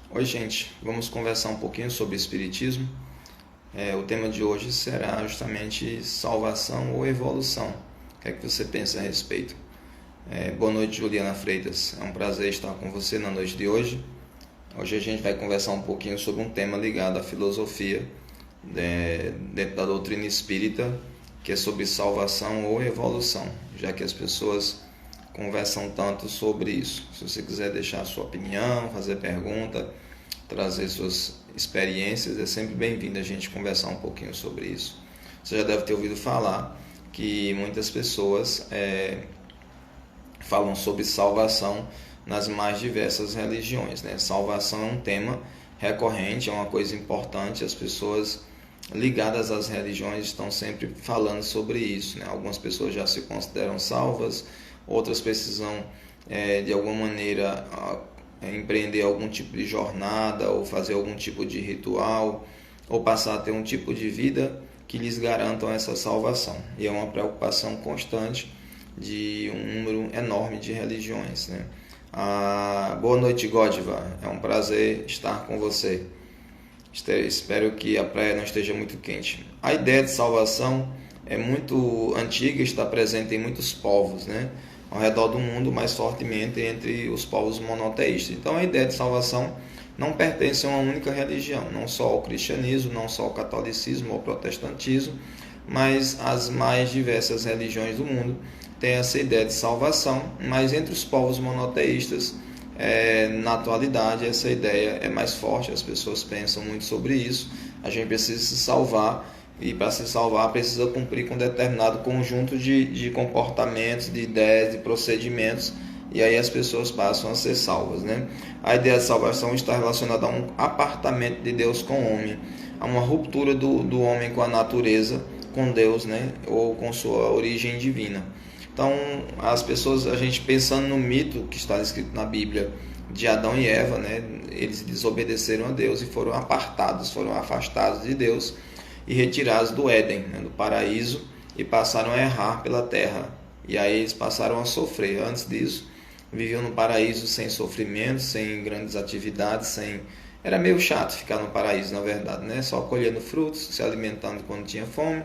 Oi, gente, vamos conversar um pouquinho sobre Espiritismo. O tema de hoje será justamente salvação ou evolução. O que é que você pensa a respeito? Boa noite, Juliana Freitas. É um prazer estar com você na noite de hoje. Hoje a gente vai conversar um pouquinho sobre um tema ligado à filosofia, dentro da doutrina espírita, que é sobre salvação ou evolução, já que as pessoas conversam tanto sobre isso. Se você quiser deixar a sua opinião, fazer pergunta, trazer suas experiências, é sempre bem-vindo a gente conversar um pouquinho sobre isso. Você já deve ter ouvido falar que muitas pessoas falam sobre salvação nas mais diversas religiões, né? Salvação é um tema recorrente, é uma coisa importante, as pessoas ligadas às religiões estão sempre falando sobre isso, né? Algumas pessoas já se consideram salvas, outras precisam de alguma maneira empreender algum tipo de jornada ou fazer algum tipo de ritual ou passar a ter um tipo de vida que lhes garantam essa salvação. E é uma preocupação constante de um número enorme de religiões, né? Boa noite, Godiva. É um prazer estar com você. Espero que a praia não esteja muito quente. A ideia de salvação é muito antiga e está presente em muitos povos, né? Ao redor do mundo, mais fortemente entre os povos monoteístas. Então a ideia de salvação não pertence a uma única religião, não só ao cristianismo, não só ao catolicismo ou ao protestantismo, mas as mais diversas religiões do mundo têm essa ideia de salvação, mas entre os povos monoteístas, na atualidade, essa ideia é mais forte, as pessoas pensam muito sobre isso, a gente precisa se salvar, e para se salvar precisa cumprir com um determinado conjunto de comportamentos, de ideias, de procedimentos, e aí as pessoas passam a ser salvas, né? A ideia de salvação está relacionada a um apartamento de Deus com o homem, a uma ruptura do homem com a natureza, com Deus, né? Ou com sua origem divina. Então, as pessoas, a gente pensando no mito que está escrito na Bíblia de Adão e Eva, né? Eles desobedeceram a Deus e foram apartados, foram afastados de Deus e retirados do Éden, né? Do paraíso, e passaram a errar pela terra. E aí eles passaram a sofrer. Antes disso, viviam no paraíso sem sofrimento, sem grandes atividades, sem... Era meio chato ficar no paraíso, na verdade, né? Só colhendo frutos, se alimentando quando tinha fome.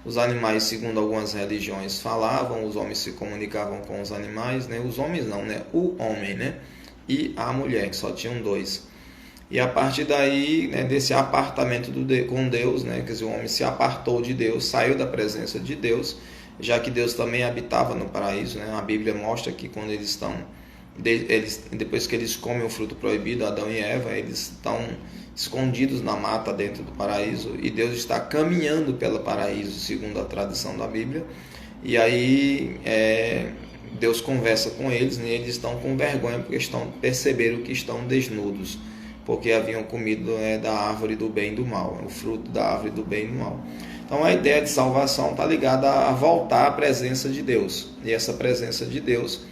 Os animais, segundo algumas religiões, falavam, os homens se comunicavam com os animais, né? Os homens não, né? O homem, né? E a mulher, que só tinham dois. E a partir daí, né, desse apartamento com Deus, né? Quer dizer, o homem se apartou de Deus, saiu da presença de Deus, já que Deus também habitava no paraíso, né? A Bíblia mostra que quando depois que eles comem o fruto proibido, Adão e Eva, eles estão escondidos na mata dentro do paraíso, e Deus está caminhando pelo paraíso, segundo a tradição da Bíblia, e aí Deus conversa com eles, né? Eles estão com vergonha porque perceberam que estão desnudos, porque haviam comido da árvore do bem e do mal, o fruto da árvore do bem e do mal. Então a ideia de salvação está ligada a voltar à presença de Deus, e essa presença de Deus,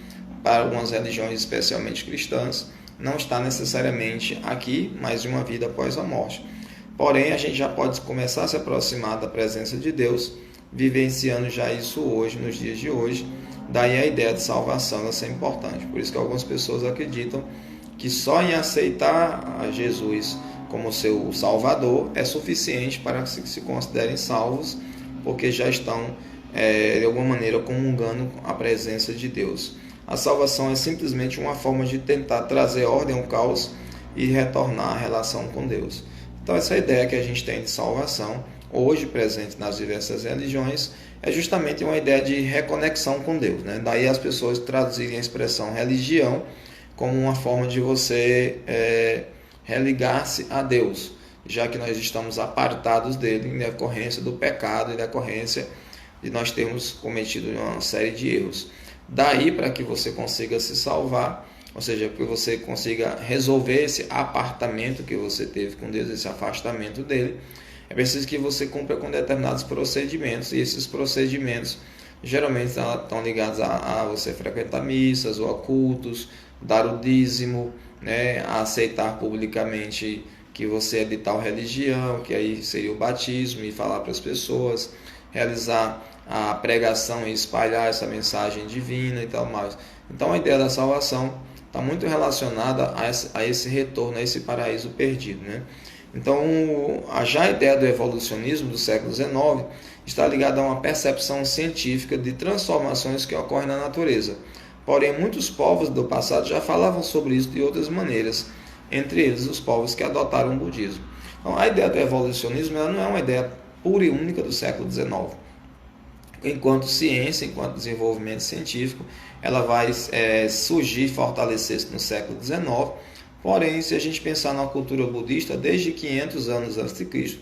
para algumas religiões, especialmente cristãs, não está necessariamente aqui, mas em uma vida após a morte. Porém, a gente já pode começar a se aproximar da presença de Deus, vivenciando já isso hoje, nos dias de hoje. Daí a ideia de salvação ela é importante. Por isso que algumas pessoas acreditam que só em aceitar a Jesus como seu Salvador é suficiente para que se considerem salvos, porque já estão, de alguma maneira, comungando a presença de Deus. A salvação é simplesmente uma forma de tentar trazer ordem ao caos e retornar à relação com Deus. Então essa ideia que a gente tem de salvação, hoje presente nas diversas religiões, é justamente uma ideia de reconexão com Deus, né? Daí as pessoas traduzirem a expressão religião como uma forma de você religar-se a Deus, já que nós estamos apartados dele em decorrência do pecado, em decorrência de nós termos cometido uma série de erros. Daí, para que você consiga se salvar, ou seja, que você consiga resolver esse apartamento que você teve com Deus, esse afastamento dele, é preciso que você cumpra com determinados procedimentos, e esses procedimentos geralmente estão ligados a você frequentar missas ou a cultos, dar o dízimo, né, a aceitar publicamente que você é de tal religião, que aí seria o batismo, e falar para as pessoas, realizar a pregação e espalhar essa mensagem divina e tal mais. Então a ideia da salvação está muito relacionada a esse retorno, a esse paraíso perdido, né? Então, já a ideia do evolucionismo do século XIX está ligada a uma percepção científica de transformações que ocorrem na natureza. Porém, muitos povos do passado já falavam sobre isso de outras maneiras, entre eles os povos que adotaram o budismo. Então, a ideia do evolucionismo ela não é uma ideia pura e única do século XIX. Enquanto ciência, enquanto desenvolvimento científico, ela vai surgir e fortalecer-se no século XIX. Porém, se a gente pensar na cultura budista, desde 500 anos antes de Cristo,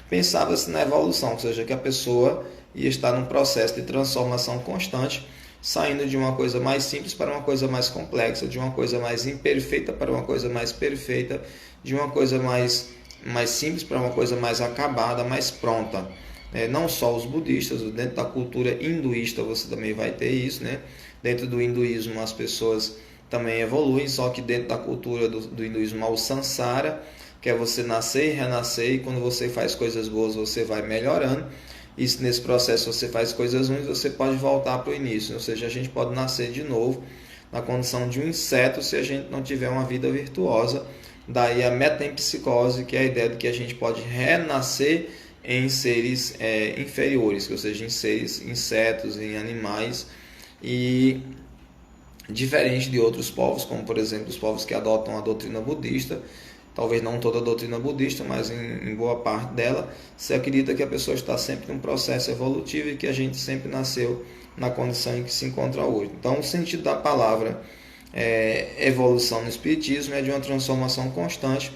pensava-se na evolução, ou seja, que a pessoa ia estar num processo de transformação constante, saindo de uma coisa mais simples para uma coisa mais complexa, de uma coisa mais imperfeita para uma coisa mais perfeita, de uma coisa mais simples para uma coisa mais acabada, mais pronta. Não só os budistas, dentro da cultura hinduísta você também vai ter isso, né? Dentro do hinduísmo as pessoas também evoluem, só que dentro da cultura do hinduísmo há o samsara, que é você nascer e renascer, e quando você faz coisas boas você vai melhorando, e se nesse processo você faz coisas ruins, você pode voltar para o início, ou seja, a gente pode nascer de novo na condição de um inseto se a gente não tiver uma vida virtuosa. Daí a metempsicose, que é a ideia de que a gente pode renascer em seres inferiores, ou seja, em seres insetos, em animais, e diferente de outros povos, como por exemplo os povos que adotam a doutrina budista, talvez não toda a doutrina budista, mas em boa parte dela, se acredita que a pessoa está sempre num processo evolutivo e que a gente sempre nasceu na condição em que se encontra hoje. Então, o sentido da palavra evolução no espiritismo é de uma transformação constante,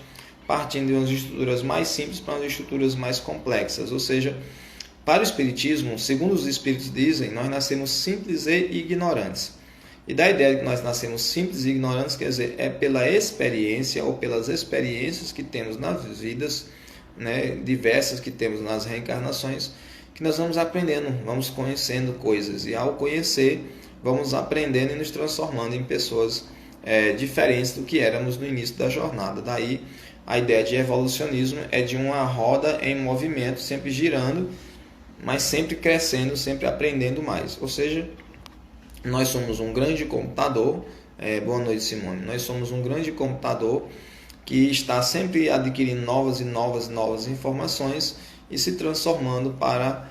partindo de umas estruturas mais simples para umas estruturas mais complexas, ou seja, para o espiritismo, segundo os espíritos dizem, nós nascemos simples e ignorantes. E da ideia de que nós nascemos simples e ignorantes, quer dizer, é pela experiência ou pelas experiências que temos nas vidas, né, diversas que temos nas reencarnações, que nós vamos aprendendo, vamos conhecendo coisas. E ao conhecer, vamos aprendendo e nos transformando em pessoas diferentes do que éramos no início da jornada. Daí a ideia de evolucionismo é de uma roda em movimento, sempre girando, mas sempre crescendo, sempre aprendendo mais. Ou seja, nós somos um grande computador, boa noite Simone, nós somos um grande computador que está sempre adquirindo novas informações e se transformando para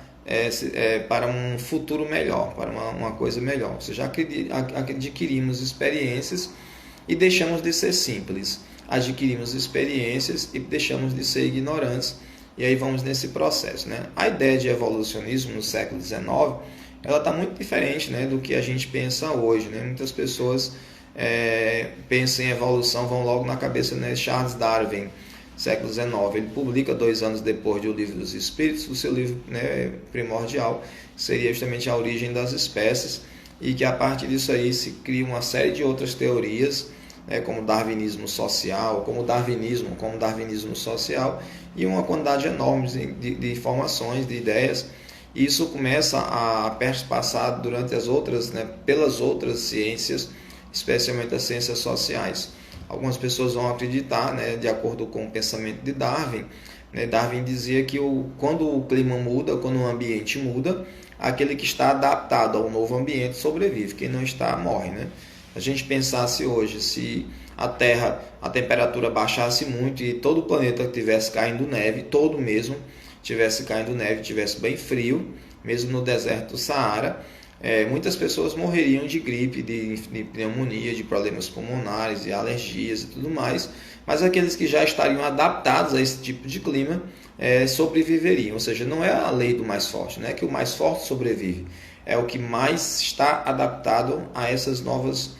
um futuro melhor, para uma coisa melhor. Ou seja, adquirimos experiências e deixamos de ser simples, adquirimos experiências e deixamos de ser ignorantes, e aí vamos nesse processo, né? A ideia de evolucionismo no século XIX, ela está muito diferente, né, do que a gente pensa hoje, né? Muitas pessoas pensam em evolução, vão logo na cabeça, né? Charles Darwin, século XIX, ele publica 2 anos depois de O Livro dos Espíritos, o seu livro, né, primordial, seria justamente a origem das espécies, e que a partir disso aí se cria uma série de outras teorias, né, como darwinismo social, como darwinismo social, e uma quantidade enorme de informações, de ideias. E isso começa a perspassar durante as outras, né, pelas outras ciências, especialmente as ciências sociais. Algumas pessoas vão acreditar, né, de acordo com o pensamento de Darwin, né, Darwin dizia que quando o clima muda, quando o ambiente muda, aquele que está adaptado ao novo ambiente sobrevive, quem não está morre, né? A gente pensasse hoje, se a Terra, a temperatura baixasse muito e todo o planeta tivesse caindo neve, todo mesmo tivesse caindo neve, tivesse bem frio, mesmo no deserto do Saara, muitas pessoas morreriam de gripe, de pneumonia, de problemas pulmonares, de alergias e tudo mais, mas aqueles que já estariam adaptados a esse tipo de clima sobreviveriam. Ou seja, não é a lei do mais forte, não é que o mais forte sobrevive, é o que mais está adaptado a essas novas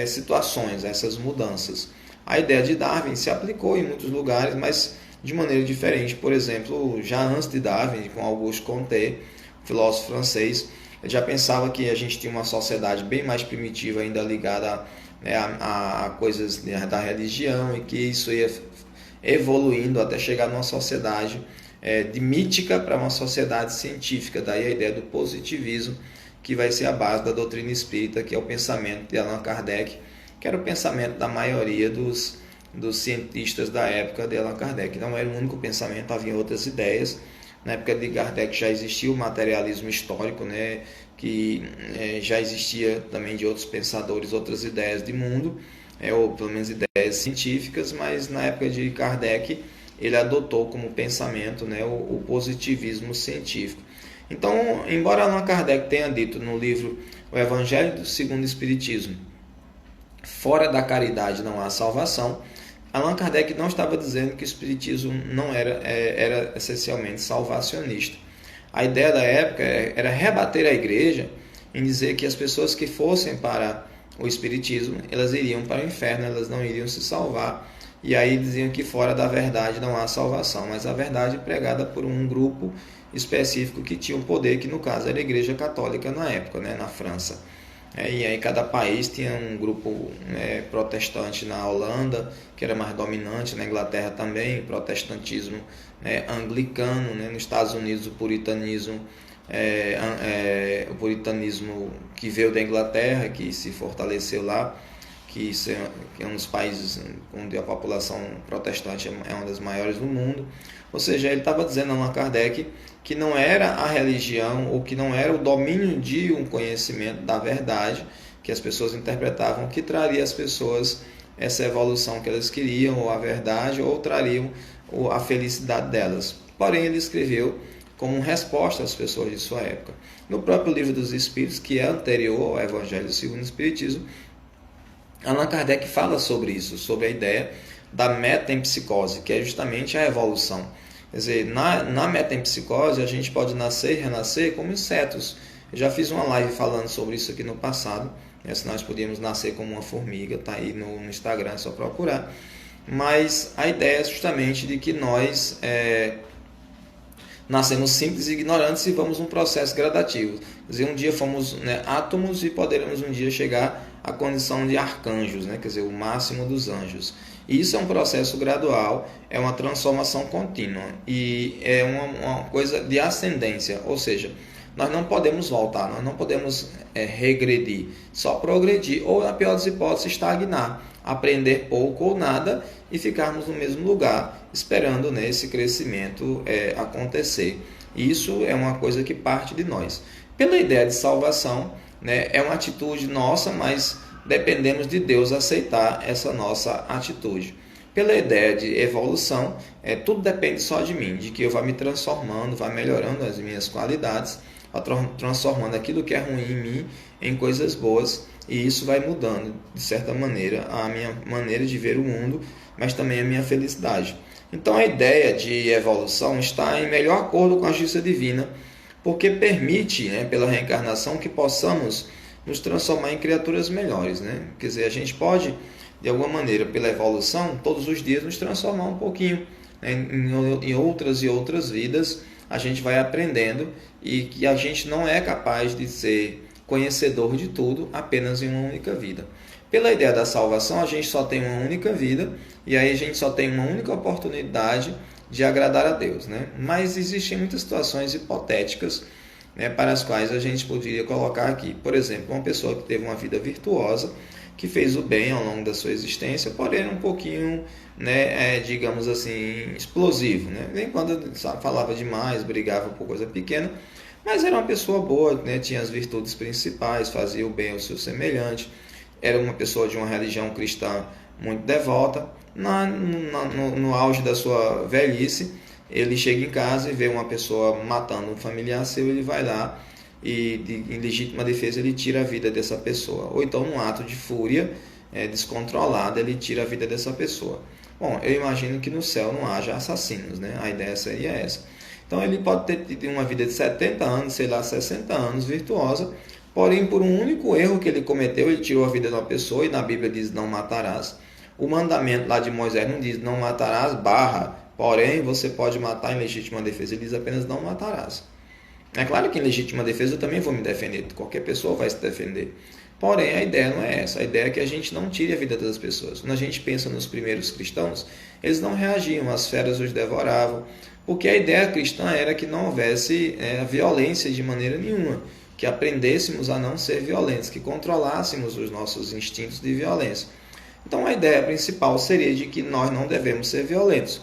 situações, a essas mudanças. A ideia de Darwin se aplicou em muitos lugares, mas de maneira diferente. Por exemplo, já antes de Darwin, com Auguste Comte, filósofo francês, ele já pensava que a gente tinha uma sociedade bem mais primitiva, ainda ligada a coisas da religião, e que isso ia evoluindo até chegar numa sociedade de mítica para uma sociedade científica. Daí a ideia do positivismo, que vai ser a base da doutrina espírita, que é o pensamento de Allan Kardec, que era o pensamento da maioria dos cientistas da época de Allan Kardec. Não era o único pensamento, havia outras ideias. Na época de Kardec já existia o materialismo histórico, né, que já existia também de outros pensadores, outras ideias de mundo, ou pelo menos ideias científicas, mas na época de Kardec ele adotou como pensamento, né, o positivismo científico. Então, embora Allan Kardec tenha dito no livro O Evangelho segundo o Espiritismo, fora da caridade não há salvação, Allan Kardec não estava dizendo que o Espiritismo não era essencialmente salvacionista. A ideia da época era rebater a Igreja em dizer que as pessoas que fossem para o Espiritismo, elas iriam para o inferno, elas não iriam se salvar. E aí diziam que fora da verdade não há salvação, mas a verdade pregada por um grupo específico que tinha um poder, que no caso era a Igreja Católica na época, né, na França. E aí cada país tinha um grupo protestante. Na Holanda, que era mais dominante, na Inglaterra também, protestantismo anglicano, né? Nos Estados Unidos o puritanismo, o puritanismo que veio da Inglaterra, que se fortaleceu lá, que é um dos países onde a população protestante é uma das maiores do mundo. Ou seja, ele estava dizendo a Allan Kardec que não era a religião, ou que não era o domínio de um conhecimento da verdade que as pessoas interpretavam que traria às pessoas essa evolução que elas queriam, ou a verdade, ou trariam a felicidade delas. Porém, ele escreveu como resposta às pessoas de sua época. No próprio Livro dos Espíritos, que é anterior ao Evangelho segundo o Espiritismo, Allan Kardec fala sobre isso, sobre a ideia da metempsicose, que é justamente a evolução. Quer dizer, na metempsicose a gente pode nascer e renascer como insetos. Eu já fiz uma live falando sobre isso aqui no passado, se nós podíamos nascer como uma formiga, está aí no Instagram, é só procurar. Mas a ideia é justamente de que nós nascemos simples e ignorantes e vamos num processo gradativo. Quer dizer, um dia fomos átomos e poderemos um dia chegar à condição de arcanjos, quer dizer, o máximo dos anjos. E isso é um processo gradual, é uma transformação contínua e é uma coisa de ascendência, ou seja, nós não podemos voltar, nós não podemos regredir, só progredir ou, na pior das hipóteses, estagnar, aprender pouco ou nada e ficarmos no mesmo lugar, esperando esse crescimento acontecer. Isso é uma coisa que parte de nós. Pela ideia de salvação, é uma atitude nossa, mas dependemos de Deus aceitar essa nossa atitude. Pela ideia de evolução, tudo depende só de mim, de que eu vá me transformando, vá melhorando as minhas qualidades, vá transformando aquilo que é ruim em mim em coisas boas, e isso vai mudando, de certa maneira, a minha maneira de ver o mundo, mas também a minha felicidade. Então a ideia de evolução está em melhor acordo com a justiça divina, porque permite, pela reencarnação, que possamos nos transformar em criaturas melhores. Quer dizer, a gente pode, de alguma maneira, pela evolução, todos os dias nos transformar um pouquinho. Em outras e outras vidas, a gente vai aprendendo e que a gente não é capaz de ser conhecedor de tudo apenas em uma única vida. Pela ideia da salvação, a gente só tem uma única vida e aí a gente só tem uma única oportunidade de agradar a Deus. Mas existem muitas situações hipotéticas para as quais a gente poderia colocar aqui. Por exemplo, uma pessoa que teve uma vida virtuosa, que fez o bem ao longo da sua existência, porém um pouquinho, digamos assim, explosivo. Nem quando falava demais, brigava por coisa pequena, mas era uma pessoa boa, tinha as virtudes principais, fazia o bem ao seu semelhante, era uma pessoa de uma religião cristã muito devota. No auge da sua velhice, ele chega em casa e vê uma pessoa matando um familiar seu, ele vai lá e, em legítima defesa, ele tira a vida dessa pessoa. Ou então, num ato de fúria descontrolada, ele tira a vida dessa pessoa. Bom, eu imagino que no céu não haja assassinos, a ideia seria essa. Então, ele pode ter tido uma vida de 70 anos, 60 anos, virtuosa, porém, por um único erro que ele cometeu, ele tirou a vida de uma pessoa, e na Bíblia diz, não matarás. O mandamento lá de Moisés não diz, não matarás, porém, você pode matar em legítima defesa. Ele diz apenas, não matarás. É claro que em legítima defesa eu também vou me defender. Qualquer pessoa vai se defender. Porém, a ideia não é essa. A ideia é que a gente não tire a vida das pessoas. Quando a gente pensa nos primeiros cristãos, eles não reagiam, as feras os devoravam. Porque a ideia cristã era que não houvesse violência de maneira nenhuma. Que aprendêssemos a não ser violentos, que controlássemos os nossos instintos de violência. Então, a ideia principal seria de que nós não devemos ser violentos.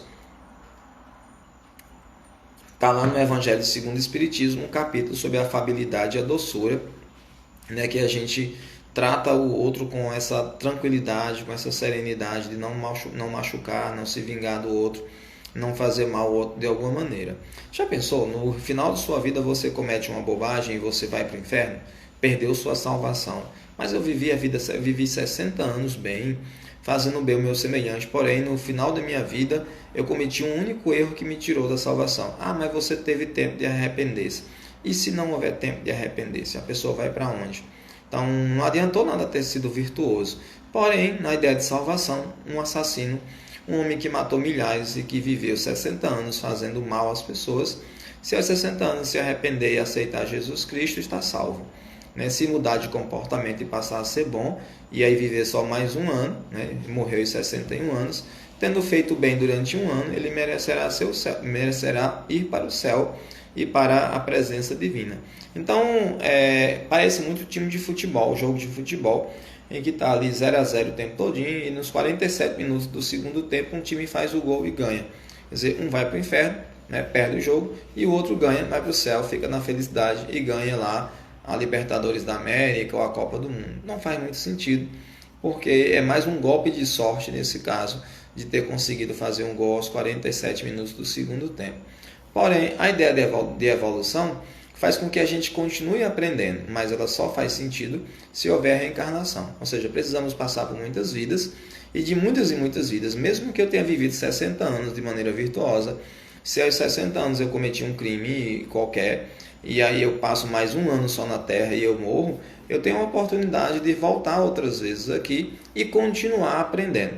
Está lá no Evangelho segundo o Espiritismo, um capítulo sobre a afabilidade e a doçura, que a gente trata o outro com essa tranquilidade, com essa serenidade de não machucar, não se vingar do outro, não fazer mal ao outro de alguma maneira. Já pensou? No final de sua vida você comete uma bobagem e você vai para o inferno? Perdeu sua salvação. Mas eu vivi 60 anos bem, fazendo bem o meu semelhante, porém no final da minha vida eu cometi um único erro que me tirou da salvação. Ah, mas você teve tempo de arrepender-se. E se não houver tempo de arrepender-se, a pessoa vai para onde? Então não adiantou nada ter sido virtuoso. Porém, na ideia de salvação, um assassino, um homem que matou milhares e que viveu 60 anos fazendo mal às pessoas, se aos 60 anos se arrepender e aceitar Jesus Cristo, está salvo. Se mudar de comportamento e passar a ser bom, e aí viver só mais um ano, morreu aos 61 anos, tendo feito bem durante um ano, ele merecerá ir para o céu e para a presença divina. Então, parece muito time de futebol, jogo de futebol, em que está ali 0-0 o tempo todinho, e nos 47 minutos do segundo tempo, um time faz o gol e ganha. Quer dizer, um vai para o inferno, perde o jogo, e o outro ganha, vai para o céu, fica na felicidade e ganha lá a Libertadores da América ou a Copa do Mundo. Não faz muito sentido, porque é mais um golpe de sorte nesse caso, de ter conseguido fazer um gol aos 47 minutos do segundo tempo. Porém, a ideia de evolução faz com que a gente continue aprendendo, mas ela só faz sentido se houver reencarnação. Ou seja, precisamos passar por muitas vidas, e de muitas e muitas vidas, mesmo que eu tenha vivido 60 anos de maneira virtuosa, se aos 60 anos eu cometi um crime qualquer, e aí eu passo mais um ano só na Terra e eu morro, eu tenho a oportunidade de voltar outras vezes aqui e continuar aprendendo.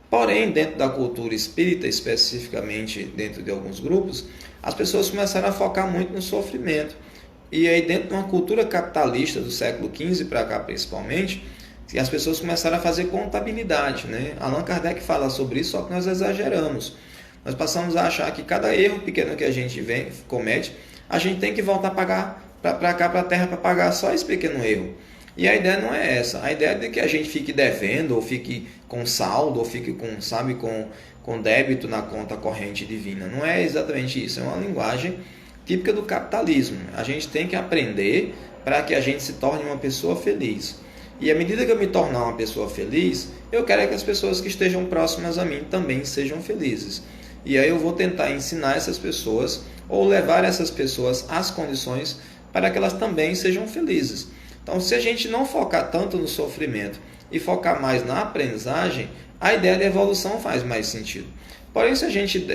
Porém, dentro da cultura espírita, especificamente dentro de alguns grupos, as pessoas começaram a focar muito no sofrimento. E aí, dentro de uma cultura capitalista do século XV para cá principalmente, as pessoas começaram a fazer contabilidade. Allan Kardec fala sobre isso, só que nós exageramos. Nós passamos a achar que cada erro pequeno que a gente comete, a gente tem que voltar a pagar para cá, para a Terra, para pagar só esse pequeno erro. E a ideia não é essa. A ideia é de que a gente fique devendo, ou fique com saldo, ou fique com débito na conta corrente divina. Não é exatamente isso. É uma linguagem típica do capitalismo. A gente tem que aprender para que a gente se torne uma pessoa feliz. E à medida que eu me tornar uma pessoa feliz, eu quero que as pessoas que estejam próximas a mim também sejam felizes. E aí eu vou tentar ensinar essas pessoas, ou levar essas pessoas às condições para que elas também sejam felizes. Então, se a gente não focar tanto no sofrimento e focar mais na aprendizagem, a ideia de evolução faz mais sentido. Porém, se a gente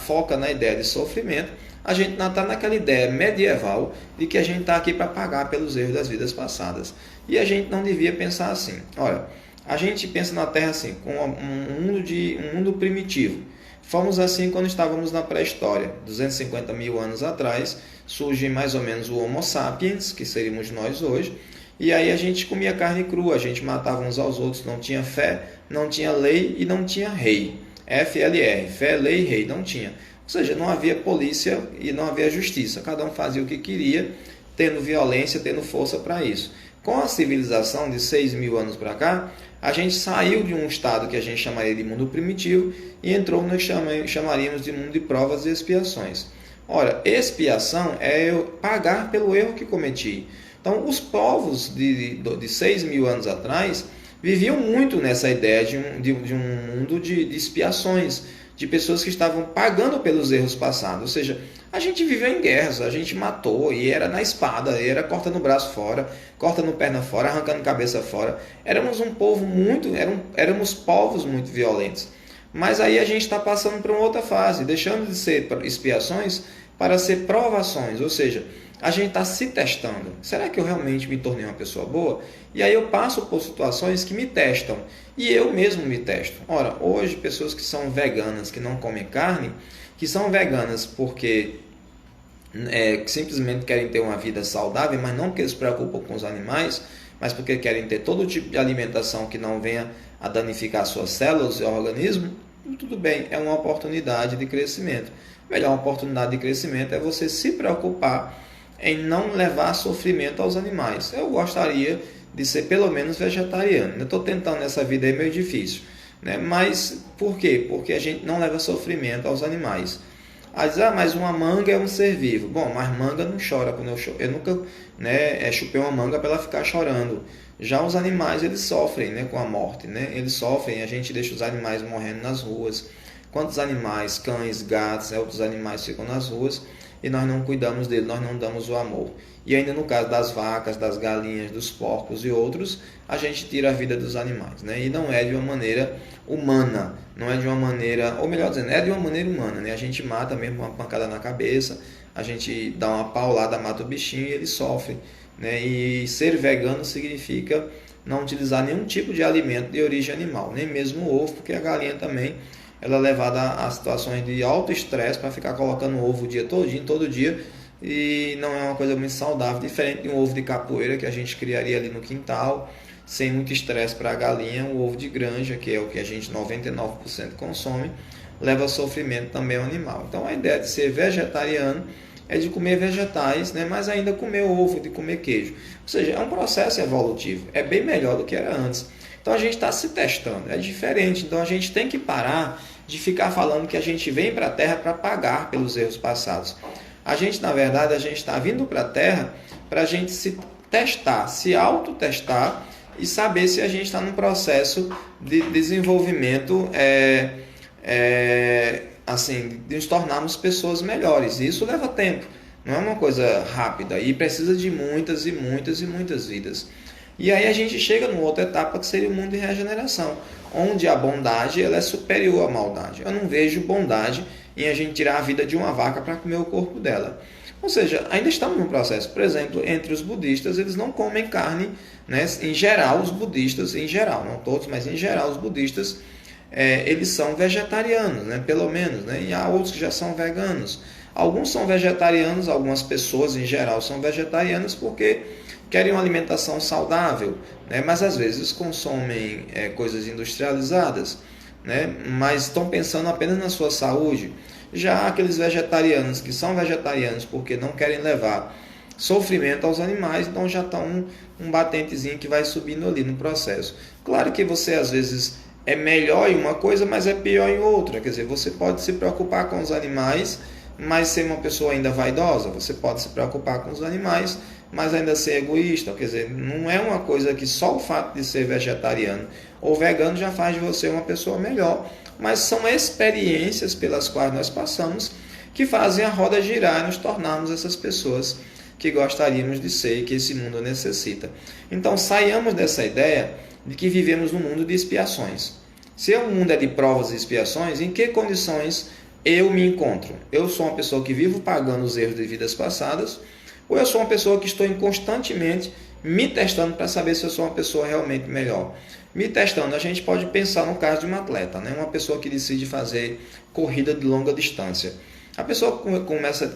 foca na ideia de sofrimento, a gente não está naquela ideia medieval de que a gente está aqui para pagar pelos erros das vidas passadas. E a gente não devia pensar assim. Olha, a gente pensa na Terra assim, com um mundo primitivo. Fomos assim quando estávamos na pré-história. 250 mil anos atrás, surge mais ou menos o Homo sapiens, que seríamos nós hoje. E aí a gente comia carne crua, a gente matava uns aos outros, não tinha fé, não tinha lei e não tinha rei. FLR, fé, lei e rei, não tinha. Ou seja, não havia polícia e não havia justiça. Cada um fazia o que queria, tendo violência, tendo força para isso. Com a civilização de 6 mil anos para cá, a gente saiu de um estado que a gente chamaria de mundo primitivo e entrou no que chamaríamos de mundo de provas e expiações. Ora, expiação é eu pagar pelo erro que cometi. Então, os povos de 6 mil anos atrás viviam muito nessa ideia de um mundo de expiações, de pessoas que estavam pagando pelos erros passados. Ou seja, a gente viveu em guerras, a gente matou, e era na espada, era cortando o braço fora, cortando perna fora, arrancando cabeça fora. Éramos um povo éramos povos muito violentos. Mas aí a gente está passando para uma outra fase, deixando de ser expiações para ser provações, ou seja, a gente está se testando. Será que eu realmente me tornei uma pessoa boa? E aí eu passo por situações que me testam. E eu mesmo me testo. Ora, hoje pessoas que são veganas, que não comem carne, que são veganas porque simplesmente querem ter uma vida saudável, mas não porque eles se preocupam com os animais, mas porque querem ter todo tipo de alimentação que não venha a danificar suas células e organismo, tudo bem, é uma oportunidade de crescimento. A melhor oportunidade de crescimento é você se preocupar em não levar sofrimento aos animais. Eu gostaria de ser pelo menos vegetariano. Eu estou tentando nessa vida, é meio difícil. Mas por quê? Porque a gente não leva sofrimento aos animais. Aí diz, mas uma manga é um ser vivo. Bom, mas manga não chora quando eu nunca, né, chupei uma manga para ela ficar chorando. Já os animais, eles sofrem, né, com a morte, né? Eles sofrem, a gente deixa os animais morrendo nas ruas. Quantos animais, cães, gatos, outros animais ficam nas ruas e nós não cuidamos dele, nós não damos o amor. E ainda no caso das vacas, das galinhas, dos porcos e outros, a gente tira a vida dos animais, né? E não é de uma maneira humana, não é de uma maneira, ou melhor dizendo, é de uma maneira humana, né? A gente mata mesmo uma pancada na cabeça, a gente dá uma paulada, mata o bichinho e ele sofre, né? E ser vegano significa não utilizar nenhum tipo de alimento de origem animal, nem mesmo o ovo, porque a galinha também ela é levada a situações de alto estresse para ficar colocando ovo o dia todinho, todo dia, e não é uma coisa muito saudável, diferente de um ovo de capoeira que a gente criaria ali no quintal, sem muito estresse para a galinha. O ovo de granja, que é o que a gente 99% consome, leva sofrimento também ao animal. Então a ideia de ser vegetariano é de comer vegetais, né, mas ainda comer ovo, de comer queijo. Ou seja, é um processo evolutivo, é bem melhor do que era antes. Então a gente está se testando, é diferente. Então a gente tem que parar de ficar falando que a gente vem para a Terra para pagar pelos erros passados. A gente, na verdade, a gente está vindo para a Terra para a gente se testar, se autotestar e saber se a gente está num processo de desenvolvimento, assim, de nos tornarmos pessoas melhores. E isso leva tempo, não é uma coisa rápida e precisa de muitas e muitas e muitas vidas. E aí a gente chega numa outra etapa que seria o mundo de regeneração, onde a bondade ela é superior à maldade. Eu não vejo bondade em a gente tirar a vida de uma vaca para comer o corpo dela. Ou seja, ainda estamos num processo. Por exemplo, entre os budistas, eles não comem carne, né? Em geral, os budistas, em geral, não todos, mas em geral, os budistas, eles são vegetarianos, né? Pelo menos, né? E há outros que já são veganos. Alguns são vegetarianos, algumas pessoas em geral são vegetarianas porque querem uma alimentação saudável, né? Mas às vezes consomem coisas industrializadas, né? Mas estão pensando apenas na sua saúde. Já aqueles vegetarianos que são vegetarianos porque não querem levar sofrimento aos animais, então já está um batentezinho que vai subindo ali no processo. Claro que você às vezes é melhor em uma coisa, mas é pior em outra. Quer dizer, você pode se preocupar com os animais, mas ser uma pessoa ainda vaidosa. Você pode se preocupar com os animais, mas ainda ser egoísta. Quer dizer, não é uma coisa que só o fato de ser vegetariano ou vegano já faz de você uma pessoa melhor, mas são experiências pelas quais nós passamos que fazem a roda girar e nos tornarmos essas pessoas que gostaríamos de ser e que esse mundo necessita. Então saiamos dessa ideia de que vivemos num mundo de expiações. Se o mundo é de provas e expiações, em que condições eu me encontro? Eu sou uma pessoa que vivo pagando os erros de vidas passadas, ou eu sou uma pessoa que estou constantemente me testando para saber se eu sou uma pessoa realmente melhor? Me testando, a gente pode pensar no caso de um atleta, né? Uma pessoa que decide fazer corrida de longa distância. A pessoa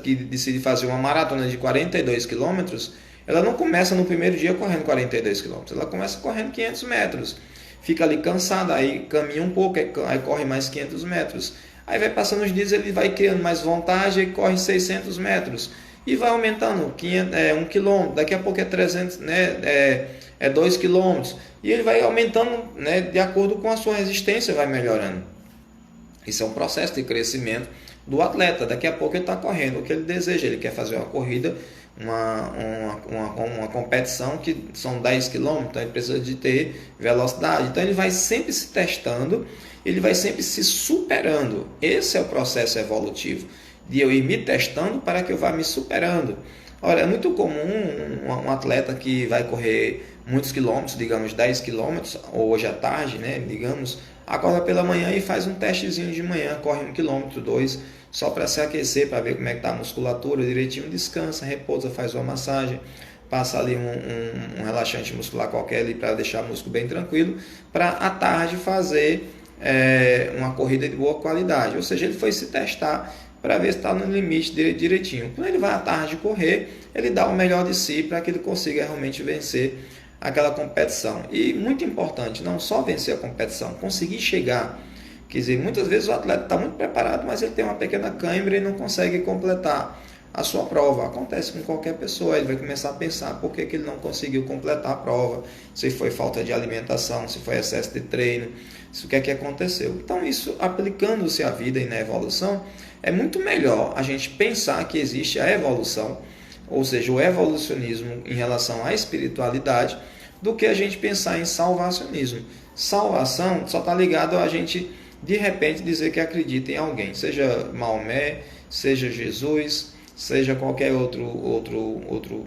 que decide fazer uma maratona de 42 quilômetros, ela não começa no primeiro dia correndo 42 quilômetros, ela começa correndo 500 metros. Fica ali cansada, aí caminha um pouco, aí corre mais 500 metros. Aí vai passando os dias, ele vai criando mais vontade e corre 600 metros. E vai aumentando, 1 quilômetro, daqui a pouco é 300, né? 2 quilômetros. E ele vai aumentando, né? De acordo com a sua resistência, vai melhorando. Isso é um processo de crescimento do atleta. Daqui a pouco ele está correndo o que ele deseja. Ele quer fazer uma corrida, uma competição que são 10 quilômetros, então ele precisa de ter velocidade. Então ele vai sempre se testando, ele vai sempre se superando. Esse é o processo evolutivo, de eu ir me testando para que eu vá me superando. Olha, é muito comum um atleta que vai correr muitos quilômetros, digamos 10 quilômetros, ou hoje à tarde, né, digamos, acorda pela manhã e faz um testezinho de manhã, corre 1 quilômetro, 2, só para se aquecer, para ver como é que está a musculatura, direitinho, descansa, repousa, faz uma massagem, passa ali um relaxante muscular qualquer ali para deixar o músculo bem tranquilo, para à tarde fazer uma corrida de boa qualidade. Ou seja, ele foi se testar para ver se está no limite dele direitinho. Quando ele vai à tarde correr, ele dá o melhor de si para que ele consiga realmente vencer aquela competição. E muito importante, não só vencer a competição, conseguir chegar. Quer dizer, muitas vezes o atleta está muito preparado, mas ele tem uma pequena cãibra e não consegue completar a sua prova. Acontece com qualquer pessoa, ele vai começar a pensar por que ele não conseguiu completar a prova, se foi falta de alimentação, se foi excesso de treino, o que é que aconteceu. Então isso, aplicando-se à vida e na evolução, é muito melhor a gente pensar que existe a evolução, ou seja, o evolucionismo em relação à espiritualidade, do que a gente pensar em salvacionismo. Salvação só está ligado a gente, de repente, dizer que acredita em alguém, seja Maomé, seja Jesus, seja qualquer outro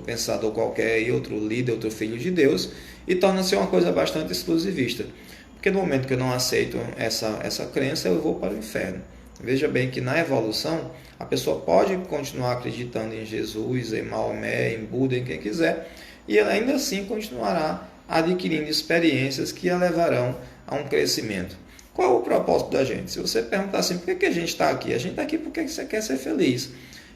pensador qualquer, e outro líder, outro filho de Deus, e torna-se uma coisa bastante exclusivista. Porque no momento que eu não aceito essa crença, eu vou para o inferno. Veja bem que na evolução, a pessoa pode continuar acreditando em Jesus, em Maomé, em Buda, em quem quiser, e ela ainda assim continuará adquirindo experiências que a levarão a um crescimento. Qual é o propósito da gente? Se você perguntar assim, por que a gente está aqui? A gente está aqui porque você quer ser feliz.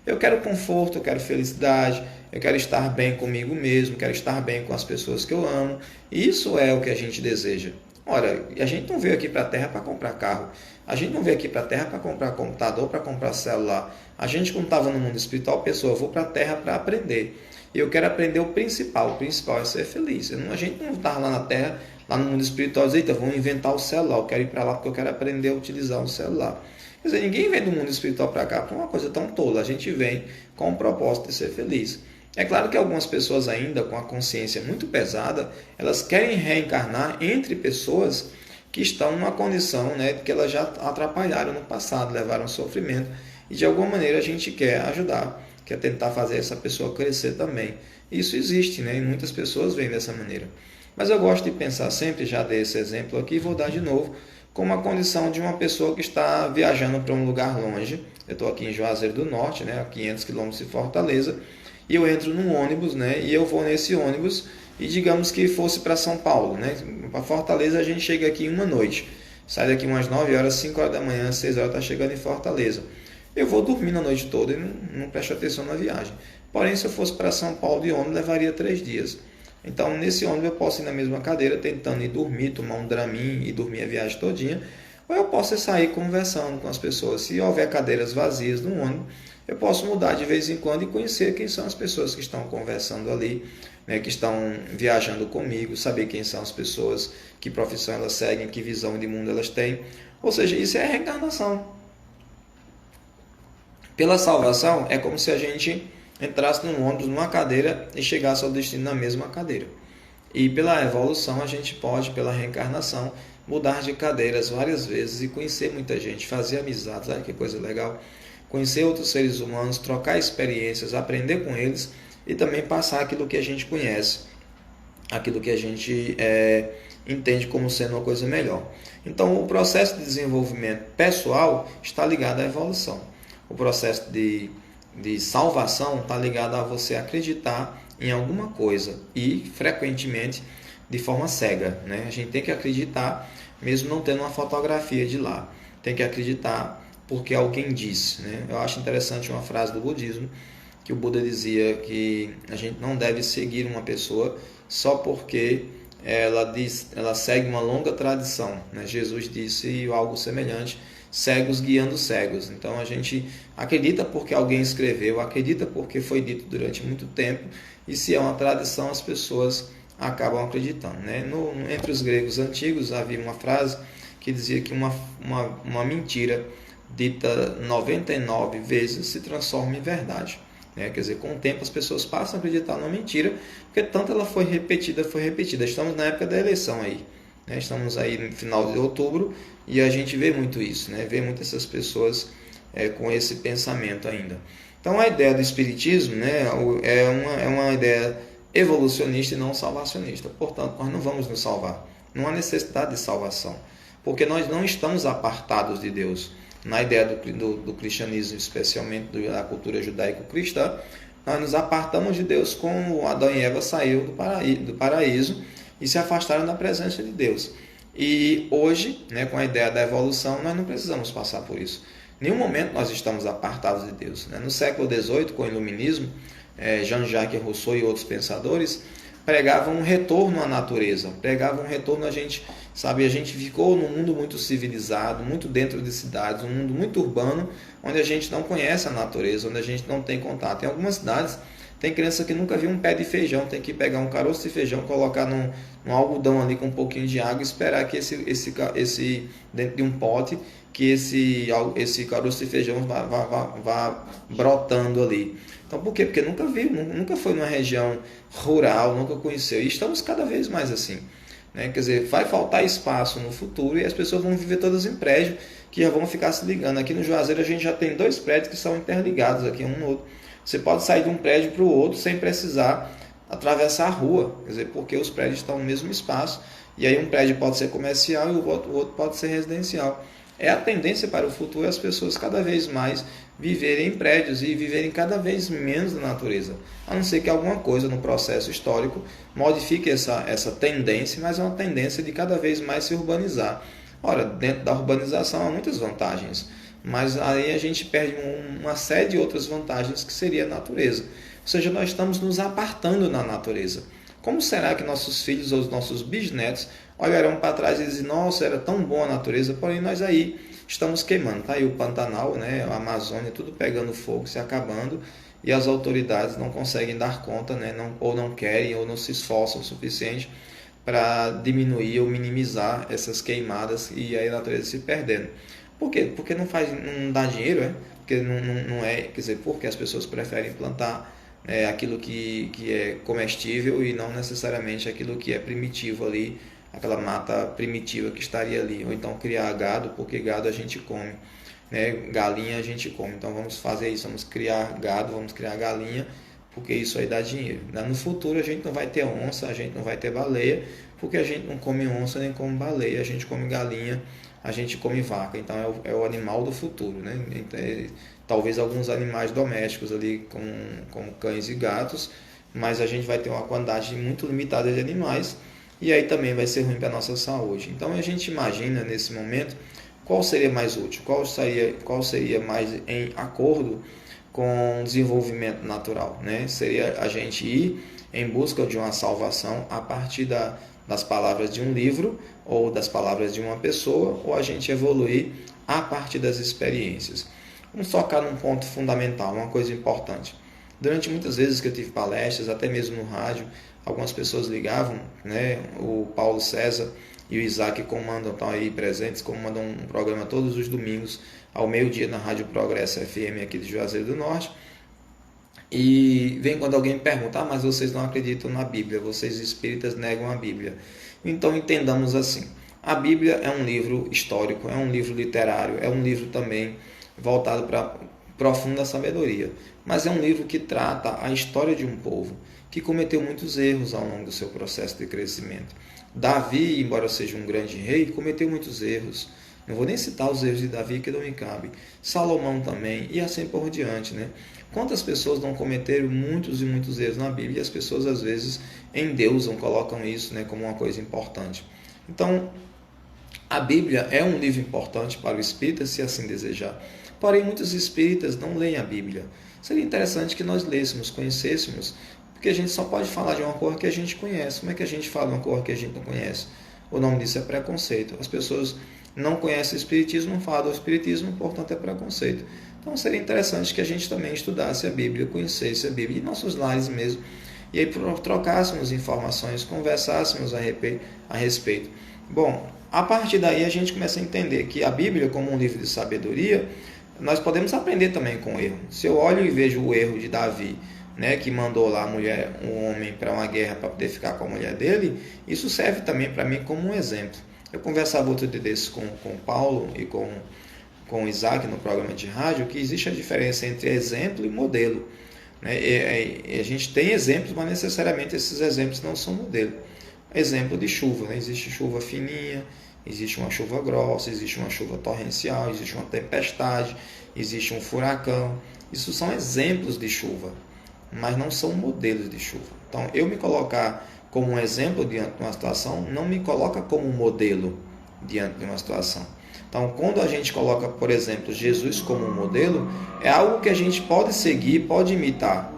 Eu quero conforto, eu quero felicidade, eu quero estar bem comigo mesmo, quero estar bem com as pessoas que eu amo. Isso é o que a gente deseja. Ora, a gente não veio aqui para a Terra para comprar carro. A gente não veio aqui para a Terra para comprar computador, para comprar celular. A gente, quando estava no mundo espiritual, pensou, eu vou para a Terra para aprender. E eu quero aprender o principal é ser feliz. A gente não estava lá na Terra, lá no mundo espiritual, dizer, eita, vamos inventar o celular, eu quero ir para lá porque eu quero aprender a utilizar o celular. Quer dizer, ninguém vem do mundo espiritual para cá para uma coisa tão tola. A gente vem com o propósito de ser feliz. É claro que algumas pessoas ainda com a consciência muito pesada, elas querem reencarnar entre pessoas que estão numa condição, que elas já atrapalharam no passado, levaram sofrimento, e de alguma maneira a gente quer ajudar, quer tentar fazer essa pessoa crescer também. Isso existe, e muitas pessoas vêm dessa maneira. Mas eu gosto de pensar sempre, já dei esse exemplo aqui, vou dar de novo, como a condição de uma pessoa que está viajando para um lugar longe. Eu estou aqui em Juazeiro do Norte, a 500 quilômetros de Fortaleza, e eu entro num ônibus, e eu vou nesse ônibus, e digamos que fosse para São Paulo, para Fortaleza a gente chega aqui uma noite, sai daqui umas 9 horas, 5 horas da manhã, 6 horas está chegando em Fortaleza. Eu vou dormir a noite toda e não presto atenção na viagem. Porém, se eu fosse para São Paulo de ônibus, levaria 3 dias. Então, nesse ônibus eu posso ir na mesma cadeira, tentando ir dormir, tomar um Dramin e dormir a viagem todinha, ou eu posso sair conversando com as pessoas. Se houver cadeiras vazias no ônibus, eu posso mudar de vez em quando e conhecer quem são as pessoas que estão conversando ali, que estão viajando comigo, saber quem são as pessoas, que profissão elas seguem, que visão de mundo elas têm. Ou seja, isso é a reencarnação. Pela salvação, é como se a gente entrasse num ônibus, numa cadeira e chegasse ao destino na mesma cadeira. E pela evolução, a gente pode, pela reencarnação, mudar de cadeiras várias vezes e conhecer muita gente, fazer amizades, olha que coisa legal. Conhecer outros seres humanos, trocar experiências, aprender com eles e também passar aquilo que a gente conhece, aquilo que a gente entende como sendo uma coisa melhor. Então, o processo de desenvolvimento pessoal está ligado à evolução. O processo de salvação está ligado a você acreditar em alguma coisa e, frequentemente, de forma cega. A gente tem que acreditar, mesmo não tendo uma fotografia de lá. Tem que acreditar porque alguém disse. Eu acho interessante uma frase do budismo, que o Buda dizia que a gente não deve seguir uma pessoa só porque ela segue uma longa tradição. Jesus disse algo semelhante, cegos guiando cegos. Então a gente acredita porque alguém escreveu, acredita porque foi dito durante muito tempo, e se é uma tradição as pessoas acabam acreditando. Entre os gregos antigos havia uma frase que dizia que uma mentira dita 99 vezes se transforma em verdade. Quer dizer, com o tempo as pessoas passam a acreditar numa mentira, porque tanto ela foi repetida. Estamos na época da eleição aí. Estamos aí no final de outubro e a gente vê muito isso, vê muitas essas pessoas com esse pensamento ainda. Então a ideia do espiritismo é uma ideia evolucionista e não salvacionista. Portanto, nós não vamos nos salvar. Não há necessidade de salvação, porque nós não estamos apartados de Deus. Na ideia do cristianismo, especialmente da cultura judaico-cristã, nós nos apartamos de Deus como Adão e Eva saíram do paraíso e se afastaram da presença de Deus. E hoje, com a ideia da evolução, nós não precisamos passar por isso. Em nenhum momento nós estamos apartados de Deus. No século XVIII, com o iluminismo, Jean-Jacques Rousseau e outros pensadores, pregavam um retorno à natureza, pregavam um retorno a gente, sabe, a gente ficou num mundo muito civilizado, muito dentro de cidades, um mundo muito urbano, onde a gente não conhece a natureza, onde a gente não tem contato. Em algumas cidades, tem criança que nunca viu um pé de feijão, tem que pegar um caroço de feijão, colocar num algodão ali com um pouquinho de água e esperar que esse dentro de um pote, que esse caroço de feijão vá brotando ali. Então, por quê? Porque nunca viu, nunca foi numa região rural, nunca conheceu. E estamos cada vez mais assim, né? Quer dizer, vai faltar espaço no futuro e as pessoas vão viver todas em prédio, que já vão ficar se ligando. Aqui no Juazeiro a gente já tem 2 prédios que são interligados aqui um no outro. Você pode sair de um prédio para o outro sem precisar atravessar a rua, quer dizer, porque os prédios estão no mesmo espaço, e aí um prédio pode ser comercial e o outro pode ser residencial. É a tendência para o futuro as pessoas cada vez mais viverem em prédios e viverem cada vez menos na natureza, a não ser que alguma coisa no processo histórico modifique essa tendência, mas é uma tendência de cada vez mais se urbanizar. Ora, dentro da urbanização há muitas vantagens, mas aí a gente perde uma série de outras vantagens que seria a natureza. Ou seja, nós estamos nos apartando da natureza. Como será que nossos filhos ou os nossos bisnetos olharão para trás e dizem, nossa, era tão bom a natureza, porém nós aí estamos queimando. Está aí o Pantanal, né, a Amazônia, tudo pegando fogo, se acabando, e as autoridades não conseguem dar conta, né, ou não querem, ou não se esforçam o suficiente para diminuir ou minimizar essas queimadas e aí a natureza se perdendo. Por quê? Porque não dá dinheiro, né? Porque não é, quer dizer, porque as pessoas preferem plantar aquilo que é comestível e não necessariamente aquilo que é primitivo ali, aquela mata primitiva que estaria ali. Ou então criar gado, porque gado a gente come, né? Galinha a gente come. Então vamos fazer isso, vamos criar gado, vamos criar galinha, porque isso aí dá dinheiro. No futuro a gente não vai ter onça, a gente não vai ter baleia, porque a gente não come onça nem come baleia, a gente come galinha, a gente come vaca. Então é o animal do futuro, né? Talvez alguns animais domésticos ali, como cães e gatos, mas a gente vai ter uma quantidade muito limitada de animais e aí também vai ser ruim para a nossa saúde. Então a gente imagina nesse momento qual seria mais útil, qual seria mais em acordo com o desenvolvimento natural, né? Seria a gente ir em busca de uma salvação a partir das palavras de um livro ou das palavras de uma pessoa, ou a gente evoluir a partir das experiências. Vamos tocar num ponto fundamental, uma coisa importante. Durante muitas vezes que eu tive palestras, até mesmo no rádio, algumas pessoas ligavam, né? O Paulo César e o Isaac estão aí presentes, comandam um programa todos os domingos, ao meio-dia, na Rádio Progresso FM aqui de Juazeiro do Norte. E vem quando alguém pergunta, mas vocês não acreditam na Bíblia, vocês espíritas negam a Bíblia. Então entendamos assim, a Bíblia é um livro histórico, é um livro literário, é um livro também voltado para profunda sabedoria, mas é um livro que trata a história de um povo que cometeu muitos erros ao longo do seu processo de crescimento. Davi, embora seja um grande rei, cometeu muitos erros. Não vou nem citar os erros de Davi, que não me cabe. Salomão também, e assim por diante, né? Quantas pessoas não cometeram muitos e muitos erros na Bíblia, e as pessoas às vezes endeusam, colocam isso, né, como uma coisa importante. Então, a Bíblia é um livro importante para o espírita, se assim desejar. Porém, muitos espíritas não leem a Bíblia. Seria interessante que nós lêssemos, conhecêssemos, porque a gente só pode falar de uma cor que a gente conhece. Como é que a gente fala de uma cor que a gente não conhece? O nome disso é preconceito. As pessoas não conhecem o Espiritismo, não falam do Espiritismo, portanto é preconceito. Então seria interessante que a gente também estudasse a Bíblia, conhecesse a Bíblia, em nossos lares mesmo, e aí trocássemos informações, conversássemos a respeito. Bom, a partir daí a gente começa a entender que a Bíblia, como um livro de sabedoria, nós podemos aprender também com o erro. Se eu olho e vejo o erro de Davi, né, que mandou lá um homem para uma guerra para poder ficar com a mulher dele, isso serve também para mim como um exemplo. Eu conversava outro dia desse com o Paulo e com o Isaac no programa de rádio, que existe a diferença entre exemplo e modelo, né? E a gente tem exemplos, mas necessariamente esses exemplos não são modelo. Exemplo de chuva, né? Existe chuva fininha, existe uma chuva grossa, existe uma chuva torrencial, existe uma tempestade, existe um furacão. Isso são exemplos de chuva, mas não são modelos de chuva. Então, eu me colocar como um exemplo diante de uma situação não me coloca como um modelo diante de uma situação. Então, quando a gente coloca, por exemplo, Jesus como um modelo, é algo que a gente pode seguir, pode imitar.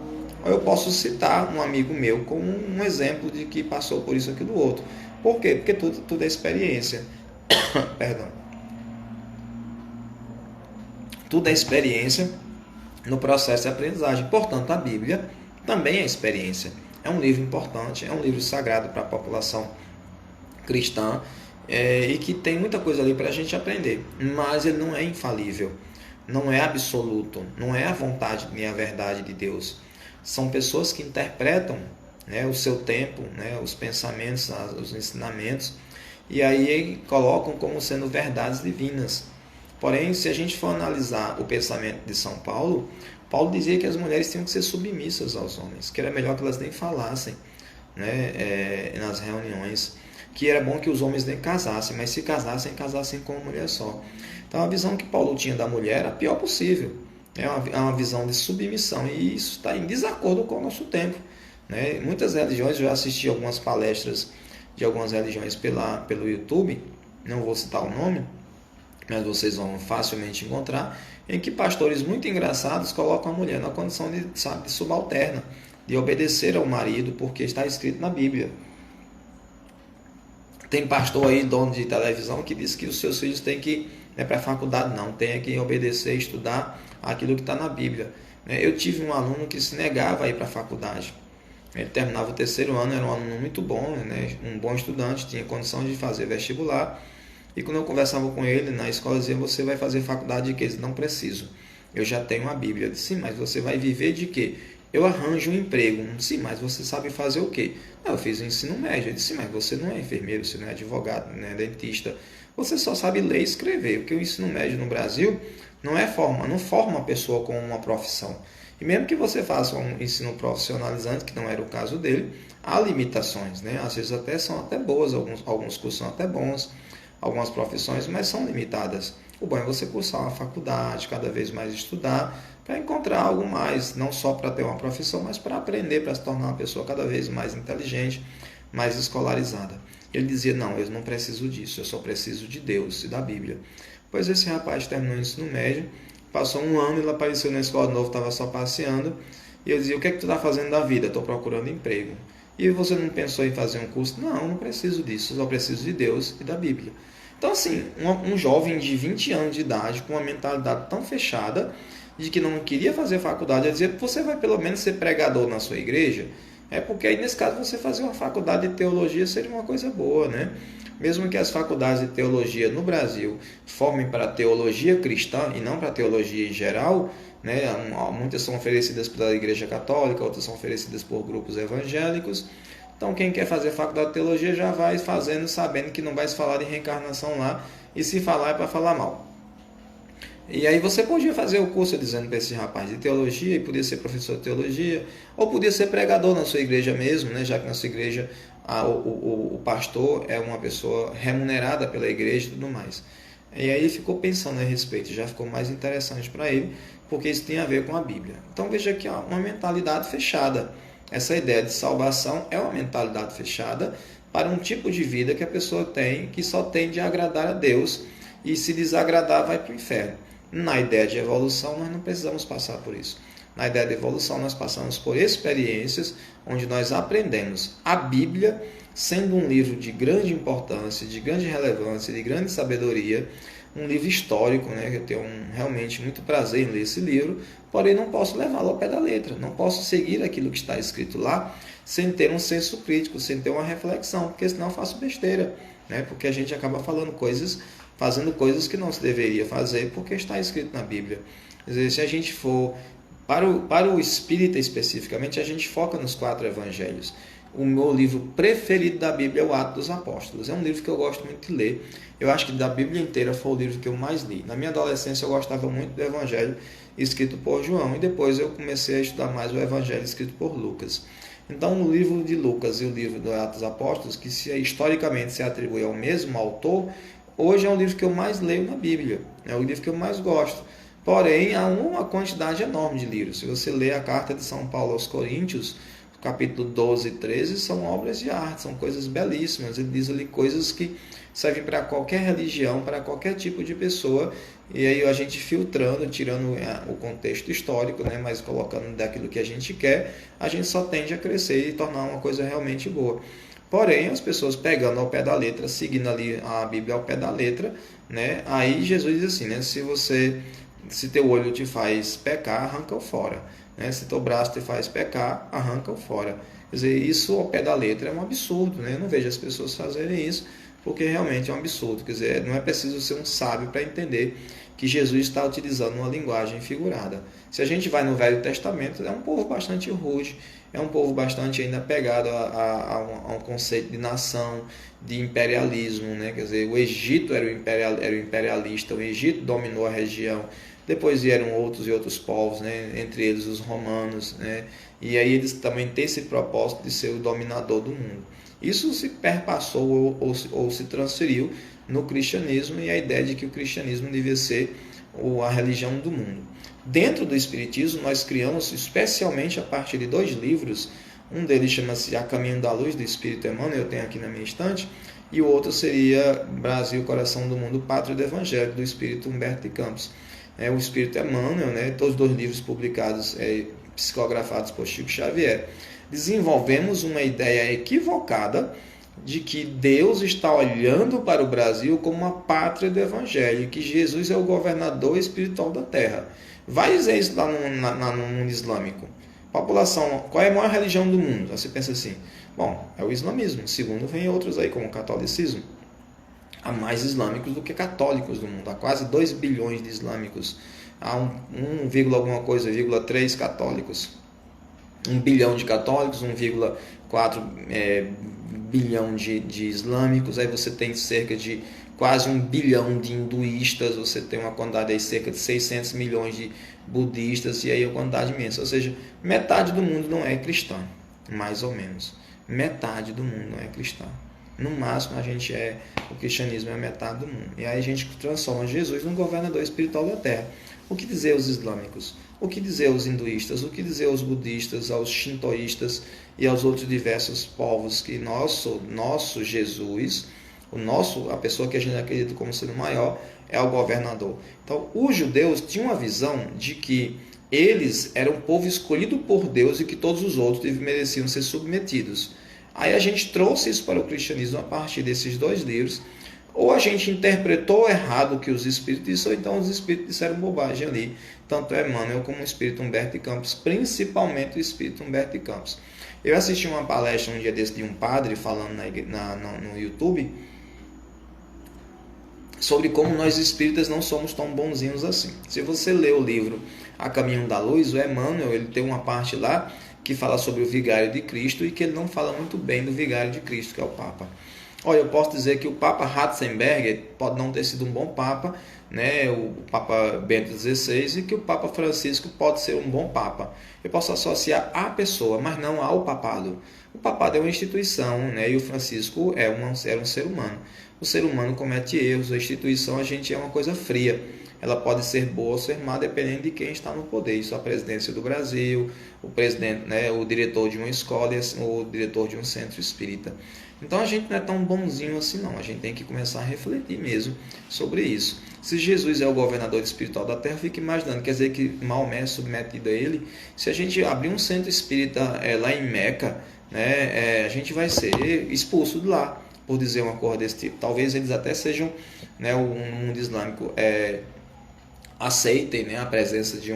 Ou eu posso citar um amigo meu como um exemplo de que passou por isso, aquilo, outro. Por quê? Porque tudo é experiência. Perdão. Tudo é experiência no processo de aprendizagem. Portanto, a Bíblia também é experiência. É um livro importante, é um livro sagrado para a população cristã, e que tem muita coisa ali para a gente aprender. Mas ele não é infalível, não é absoluto, não é a vontade nem a verdade de Deus. São pessoas que interpretam, né, o seu tempo, né, os pensamentos, os ensinamentos, e aí colocam como sendo verdades divinas. Porém, se a gente for analisar o pensamento de São Paulo, Paulo dizia que as mulheres tinham que ser submissas aos homens, que era melhor que elas nem falassem, né, nas reuniões, que era bom que os homens nem casassem, mas se casassem com uma mulher só. Então a visão que Paulo tinha da mulher era a pior possível, é uma visão de submissão, e isso está em desacordo com o nosso tempo, né? Muitas religiões, eu já assisti algumas palestras de algumas religiões pelo YouTube, não vou citar o nome, mas vocês vão facilmente encontrar, em que pastores muito engraçados colocam a mulher na condição de subalterna, de obedecer ao marido, porque está escrito na Bíblia. Tem pastor aí, dono de televisão, que diz que os seus filhos têm que ir, não é para a faculdade não, tem que obedecer, estudar aquilo que está na Bíblia. Eu tive um aluno que se negava a ir para a faculdade. Ele terminava o 3º ano, era um aluno muito bom, né? Um bom estudante, tinha condição de fazer vestibular. E quando eu conversava com ele na escola, dizia: você vai fazer faculdade de quê? Ele disse: não preciso, eu já tenho a Bíblia. Eu disse: sim, mas você vai viver de quê? Eu arranjo um emprego. Sim, mas você sabe fazer o quê? Eu fiz o ensino médio. Eu disse: sim, mas você não é enfermeiro, você não é advogado, não é dentista. Você só sabe ler e escrever, porque o ensino médio no Brasil não forma a pessoa com uma profissão. E mesmo que você faça um ensino profissionalizante, que não era o caso dele, há limitações, né? Às vezes são até boas, alguns cursos são até bons, algumas profissões, mas são limitadas. O bom é você cursar uma faculdade, cada vez mais estudar, para encontrar algo mais, não só para ter uma profissão, mas para aprender, para se tornar uma pessoa cada vez mais inteligente, mais escolarizada. Ele dizia: não, eu não preciso disso, eu só preciso de Deus e da Bíblia. Pois esse rapaz terminou o ensino médio, passou um ano, ele apareceu na escola de novo, estava só passeando, e eu dizia: o que é que tu está fazendo da vida? Estou procurando emprego. E você não pensou em fazer um curso? Não preciso disso, eu só preciso de Deus e da Bíblia. Então, assim, um jovem de 20 anos de idade, com uma mentalidade tão fechada, de que não queria fazer faculdade, eu dizia: você vai pelo menos ser pregador na sua igreja? Porque aí, nesse caso, você fazer uma faculdade de teologia seria uma coisa boa, né? Mesmo que as faculdades de teologia no Brasil formem para a teologia cristã e não para a teologia em geral, né? Muitas são oferecidas pela Igreja Católica, outras são oferecidas por grupos evangélicos. Então, quem quer fazer faculdade de teologia já vai fazendo, sabendo que não vai se falar de reencarnação lá, e se falar é para falar mal. E aí você podia fazer o curso, dizendo para esse rapaz, de teologia, e podia ser professor de teologia, ou podia ser pregador na sua igreja mesmo, né? Já que na sua igreja o pastor é uma pessoa remunerada pela igreja e tudo mais. E aí ele ficou pensando a respeito, já ficou mais interessante para ele, porque isso tem a ver com a Bíblia. Então veja que há uma mentalidade fechada. Essa ideia de salvação é uma mentalidade fechada para um tipo de vida que a pessoa tem, que só tende a agradar a Deus, e se desagradar vai para o inferno. Na ideia de evolução, nós não precisamos passar por isso. Na ideia de evolução, nós passamos por experiências onde nós aprendemos a Bíblia, sendo um livro de grande importância, de grande relevância, de grande sabedoria, um livro histórico, né? Eu tenho realmente muito prazer em ler esse livro, porém não posso levá-lo ao pé da letra, não posso seguir aquilo que está escrito lá sem ter um senso crítico, sem ter uma reflexão, porque senão eu faço besteira, né? Porque a gente acaba fazendo coisas que não se deveria fazer porque está escrito na Bíblia. Quer dizer, se a gente for para o espírita especificamente, a gente foca nos 4 evangelhos. O meu livro preferido da Bíblia é o Atos dos Apóstolos. É um livro que eu gosto muito de ler. Eu acho que da Bíblia inteira foi o livro que eu mais li. Na minha adolescência eu gostava muito do Evangelho escrito por João, e depois eu comecei a estudar mais o Evangelho escrito por Lucas. Então o livro de Lucas e o livro do Atos dos Apóstolos, que historicamente se atribui ao mesmo autor, hoje é o livro que eu mais leio na Bíblia. É o livro que eu mais gosto. Porém, há uma quantidade enorme de livros. Se você ler a carta de São Paulo aos Coríntios, capítulo 12 e 13, são obras de arte, são coisas belíssimas. Ele diz ali coisas que servem para qualquer religião, para qualquer tipo de pessoa, e aí a gente filtrando, tirando o contexto histórico, né, mas colocando daquilo que a gente quer, a gente só tende a crescer e tornar uma coisa realmente boa. Porém, as pessoas pegando ao pé da letra, seguindo ali a Bíblia ao pé da letra, né, aí Jesus diz assim, né, se teu olho te faz pecar, arranca-o fora, né, se teu braço te faz pecar, arranca-o fora. Quer dizer, isso ao pé da letra é um absurdo, né? Eu não vejo as pessoas fazerem isso, porque realmente é um absurdo. Quer dizer, não é preciso ser um sábio para entender que Jesus está utilizando uma linguagem figurada. Se a gente vai no Velho Testamento, é um povo bastante rude, é um povo bastante ainda pegado a um conceito de nação, de imperialismo, né? Quer dizer, o Egito era o imperialista, o Egito dominou a região, depois vieram outros povos, né? Entre eles os romanos, né? E aí eles também têm esse propósito de ser o dominador do mundo. Isso se perpassou ou se transferiu no cristianismo, e a ideia de que o cristianismo devia ser a religião do mundo. Dentro do Espiritismo, nós criamos, especialmente a partir de 2 livros, um deles chama-se A Caminho da Luz, do Espírito Emmanuel, eu tenho aqui na minha estante, e o outro seria Brasil, Coração do Mundo, Pátria do Evangelho, do Espírito Humberto de Campos. O Espírito Emmanuel, né, todos os 2 livros publicados, psicografados por Chico Xavier. Desenvolvemos uma ideia equivocada de que Deus está olhando para o Brasil como uma pátria do Evangelho, que Jesus é o governador espiritual da terra. Vai dizer isso lá no mundo islâmico. População, qual é a maior religião do mundo? Você pensa assim, bom, é o islamismo. Segundo, vem outros aí, como o catolicismo. Há mais islâmicos do que católicos do mundo. Há quase 2 bilhões de islâmicos. Há 1,3 católicos. 1 bilhão de católicos, 1,4 bilhão de islâmicos. Aí você tem cerca de quase 1 bilhão de hinduístas. Você tem uma quantidade aí cerca de 600 milhões de budistas. E aí a quantidade imensa. Ou seja, metade do mundo não é cristã. Mais ou menos. Metade do mundo não é cristã. No máximo, o cristianismo é metade do mundo. E aí a gente transforma Jesus num governador espiritual da terra. O que dizer aos islâmicos? O que dizer aos hinduístas? O que dizer aos budistas, aos shintoístas e aos outros diversos povos que nosso Jesus, a pessoa que a gente acredita como sendo maior, é o governador. Então, os judeus tinham uma visão de que eles eram um povo escolhido por Deus e que todos os outros mereciam ser submetidos. Aí a gente trouxe isso para o cristianismo a partir desses 2 livros. Ou a gente interpretou errado o que os espíritos disseram, ou então os espíritos disseram bobagem ali. Tanto Emmanuel como o espírito Humberto de Campos, principalmente o espírito Humberto de Campos. Eu assisti uma palestra um dia desse de um padre falando no YouTube sobre como nós espíritas não somos tão bonzinhos assim. Se você ler o livro A Caminho da Luz, o Emmanuel, ele tem uma parte lá que fala sobre o vigário de Cristo e que ele não fala muito bem do vigário de Cristo, que é o Papa. Olha, eu posso dizer que o Papa Ratzinger pode não ter sido um bom Papa, né? O Papa Bento XVI, e que o Papa Francisco pode ser um bom Papa. Eu posso associar a pessoa, mas não ao papado. O papado é uma instituição, né? E o Francisco era um ser humano. O ser humano comete erros, a instituição é uma coisa fria. Ela pode ser boa ou ser má, dependendo de quem está no poder. Isso é a presidência do Brasil, o presidente, né, o diretor de uma escola, o diretor de um centro espírita. Então a gente não é tão bonzinho assim não, a gente tem que começar a refletir mesmo sobre isso. Se Jesus é o governador espiritual da terra, fique imaginando, quer dizer que Maomé é submetido a ele. Se a gente abrir um centro espírita lá em Meca, né, a gente vai ser expulso de lá, por dizer uma coisa desse tipo. Talvez eles até sejam, né, o mundo islâmico aceitem, né, a presença de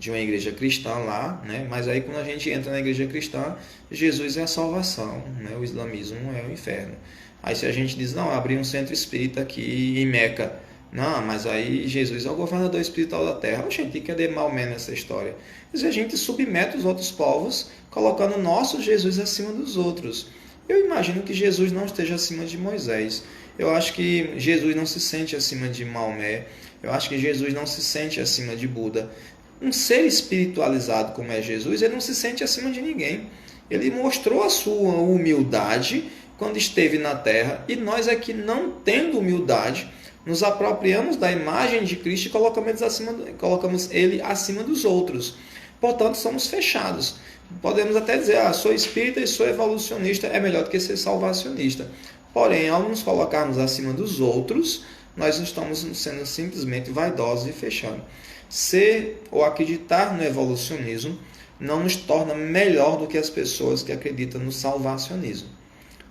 uma igreja cristã lá, né? Mas aí quando a gente entra na igreja cristã, Jesus é a salvação, né? O islamismo é o inferno. Aí se a gente diz, não, abrir um centro espírita aqui em Meca, não, mas aí Jesus é o governador espiritual da terra. Oxente, cadê Maomé nessa história? Quer dizer, a gente submete os outros povos, colocando o nosso Jesus acima dos outros. Eu imagino que Jesus não esteja acima de Moisés. Eu acho que Jesus não se sente acima de Maomé. Eu acho que Jesus não se sente acima de Buda. Um ser espiritualizado como é Jesus, ele não se sente acima de ninguém. Ele mostrou a sua humildade quando esteve na terra, e nós aqui, não tendo humildade, nos apropriamos da imagem de Cristo e colocamos ele acima dos outros. portanto somos fechados. Podemos até dizer, sou espírita e sou evolucionista, é melhor do que ser salvacionista. Porém, ao nos colocarmos acima dos outros, nós estamos sendo simplesmente vaidosos e fechando. Ser ou acreditar no evolucionismo não nos torna melhor do que as pessoas que acreditam no salvacionismo.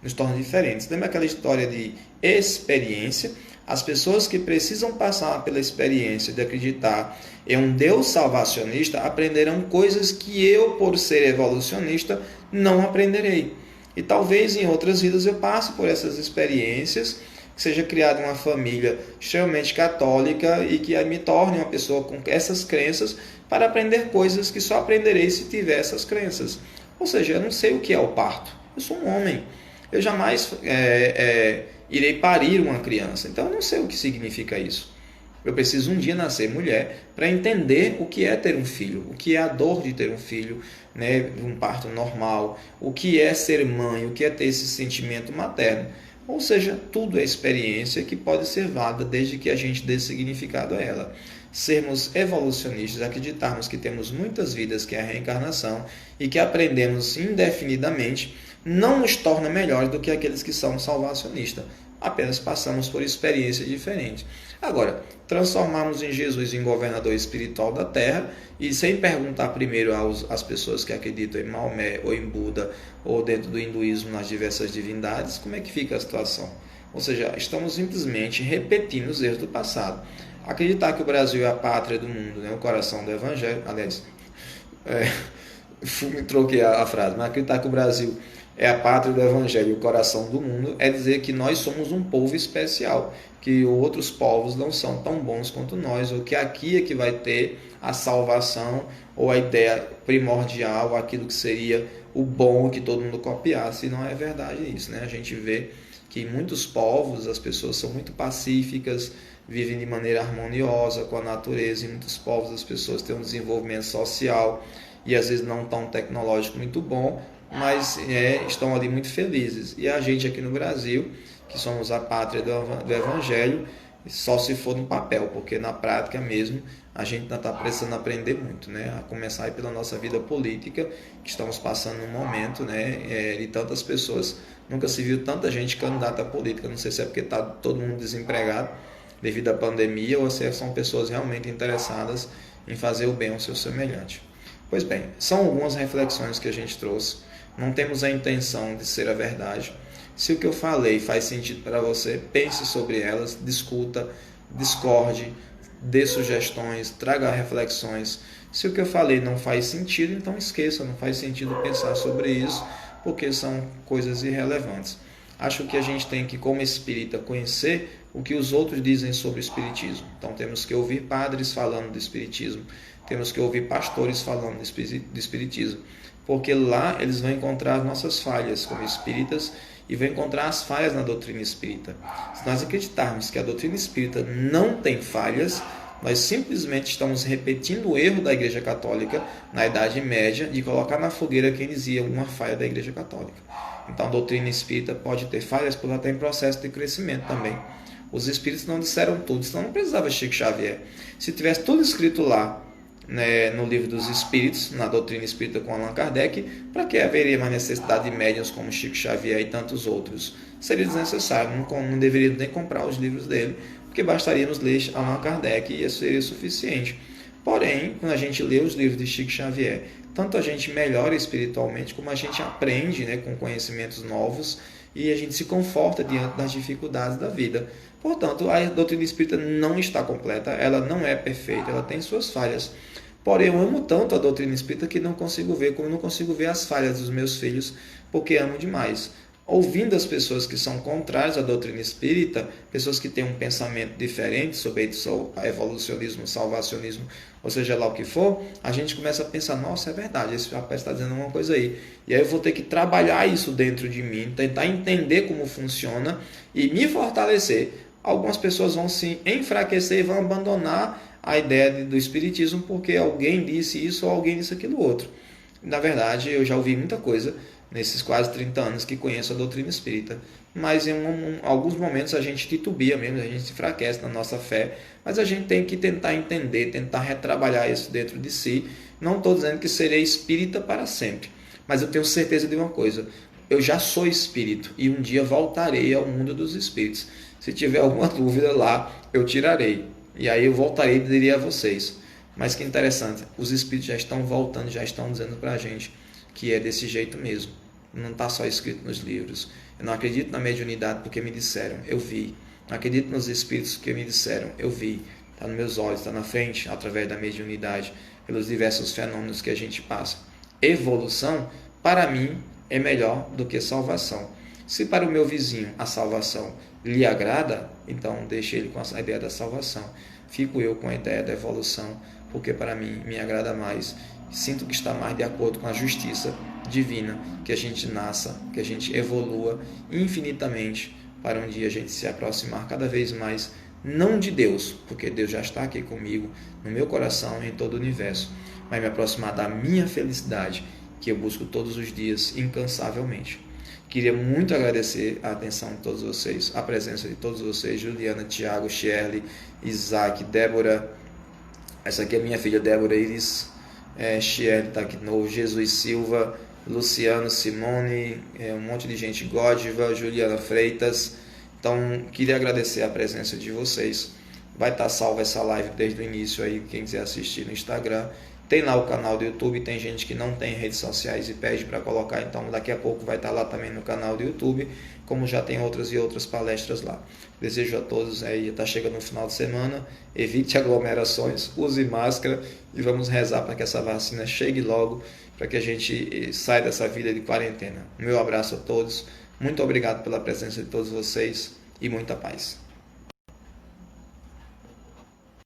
Nos torna diferentes. Lembra aquela história de experiência? As pessoas que precisam passar pela experiência de acreditar em um Deus salvacionista aprenderão coisas que eu, por ser evolucionista, não aprenderei. E talvez em outras vidas eu passe por essas experiências, que seja criada uma família extremamente católica e que me torne uma pessoa com essas crenças para aprender coisas que só aprenderei se tiver essas crenças. Ou seja, eu não sei o que é o parto. Eu sou um homem. Eu jamais irei parir uma criança. Então eu não sei o que significa isso. Eu preciso um dia nascer mulher para entender o que é ter um filho, o que é a dor de ter um filho, né, um parto normal, o que é ser mãe, o que é ter esse sentimento materno. Ou seja, tudo é experiência que pode ser válida desde que a gente dê significado a ela. Sermos evolucionistas, acreditarmos que temos muitas vidas, que é a reencarnação, e que aprendemos indefinidamente, não nos torna melhores do que aqueles que são salvacionistas. Apenas passamos por experiências diferentes. Agora, transformarmos em Jesus em governador espiritual da Terra e sem perguntar primeiro às pessoas que acreditam em Maomé ou em Buda ou dentro do hinduísmo nas diversas divindades, como é que fica a situação? Ou seja, estamos simplesmente repetindo os erros do passado. Acreditar que o Brasil é a pátria do mundo, né? O coração do Evangelho, aliás, me troquei a frase, mas acreditar que o Brasil é a pátria do Evangelho e o coração do mundo é dizer que nós somos um povo especial, que outros povos não são tão bons quanto nós, ou que aqui é que vai ter a salvação, ou a ideia primordial, aquilo que seria o bom que todo mundo copiasse. E não é verdade isso, né? A gente vê que em muitos povos as pessoas são muito pacíficas, vivem de maneira harmoniosa com a natureza. Em muitos povos as pessoas têm um desenvolvimento social e às vezes não tão tecnológico muito bom, mas estão ali muito felizes. E a gente aqui no Brasil, que somos a pátria do Evangelho, só se for no papel, porque na prática mesmo a gente ainda está precisando aprender muito, né? A começar aí pela nossa vida política, que estamos passando num momento, né, de tantas pessoas. Nunca se viu tanta gente candidata à política. Não sei se é porque está todo mundo desempregado devido à pandemia ou se são pessoas realmente interessadas em fazer o bem ao seu semelhante. Pois bem, são algumas reflexões que a gente trouxe. Não temos a intenção de ser a verdade. Se o que eu falei faz sentido para você, pense sobre elas, discuta, discorde, dê sugestões, traga reflexões. Se o que eu falei não faz sentido, então esqueça, não faz sentido pensar sobre isso, porque são coisas irrelevantes. Acho que a gente tem que, como espírita, conhecer o que os outros dizem sobre o espiritismo. Então temos que ouvir padres falando do espiritismo, temos que ouvir pastores falando do espiritismo, porque lá eles vão encontrar as nossas falhas como espíritas e vão encontrar as falhas na doutrina espírita. Se nós acreditarmos que a doutrina espírita não tem falhas, nós simplesmente estamos repetindo o erro da Igreja Católica na Idade Média de colocar na fogueira quem dizia uma falha da Igreja Católica. Então a doutrina espírita pode ter falhas porque ela está em processo de crescimento também. Os espíritos não disseram tudo, senão não precisava de Chico Xavier. Se tivesse tudo escrito lá, né, no livro dos Espíritos, na doutrina espírita com Allan Kardec, para que haveria mais necessidade de médiuns como Chico Xavier e tantos outros? Seria desnecessário, não deveria nem comprar os livros dele, porque bastaria nos ler Allan Kardec e isso seria suficiente. Porém, quando a gente lê os livros de Chico Xavier, tanto a gente melhora espiritualmente, como a gente aprende, né, com conhecimentos novos e a gente se conforta diante das dificuldades da vida. Portanto, a doutrina espírita não está completa, ela não é perfeita, ela tem suas falhas. Porém, eu amo tanto a doutrina espírita que não consigo ver, como não consigo ver as falhas dos meus filhos, porque amo demais. Ouvindo as pessoas que são contrárias à doutrina espírita, pessoas que têm um pensamento diferente sobre evolucionismo, salvacionismo, ou seja lá o que for, a gente começa a pensar, nossa, é verdade, esse rapaz está dizendo uma coisa aí. E aí eu vou ter que trabalhar isso dentro de mim, tentar entender como funciona e me fortalecer. Algumas pessoas vão se enfraquecer e vão abandonar a ideia do espiritismo porque alguém disse isso ou alguém disse aquilo outro. Na verdade, eu já ouvi muita coisa nesses quase 30 anos que conheço a doutrina espírita. mas em alguns momentos a gente titubia mesmo, a gente se enfraquece na nossa fé, mas a gente tem que tentar entender, tentar retrabalhar isso dentro de si. Não estou dizendo que serei espírita para sempre, mas eu tenho certeza de uma coisa: eu já sou espírito e um dia voltarei ao mundo dos espíritos. Se tiver alguma dúvida lá, eu tirarei. E aí eu voltarei e diria a vocês. Mas que interessante, os espíritos já estão voltando, já estão dizendo para a gente que é desse jeito mesmo. Não está só escrito nos livros. Eu não acredito na mediunidade porque me disseram, eu vi. Não acredito nos espíritos porque me disseram, eu vi. Está nos meus olhos, está na frente, através da mediunidade, pelos diversos fenômenos que a gente passa. Evolução, para mim, é melhor do que salvação. Se para o meu vizinho a salvação lhe agrada, então deixe ele com a ideia da salvação. Fico eu com a ideia da evolução, porque para mim me agrada mais. Sinto que está mais de acordo com a justiça divina, que a gente nasça, que a gente evolua infinitamente para um dia a gente se aproximar cada vez mais, não de Deus, porque Deus já está aqui comigo, no meu coração e em todo o universo, mas me aproximar da minha felicidade, que eu busco todos os dias, incansavelmente. Queria muito agradecer a atenção de todos vocês, a presença de todos vocês, Juliana, Tiago, Shirley, Isaac, Débora, essa aqui é minha filha Débora Iris, Shirley está aqui de novo, Jesus Silva, Luciano, Simone, um monte de gente, Gódiva, Juliana Freitas. Então, queria agradecer a presença de vocês. Vai estar salva essa live desde o início aí, quem quiser assistir no Instagram. Tem lá o canal do YouTube, tem gente que não tem redes sociais e pede para colocar, então daqui a pouco vai estar lá também no canal do YouTube, como já tem outras e outras palestras lá. Desejo a todos, aí está chegando no final de semana, evite aglomerações, use máscara e vamos rezar para que essa vacina chegue logo, para que a gente saia dessa vida de quarentena. Meu abraço a todos, muito obrigado pela presença de todos vocês e muita paz.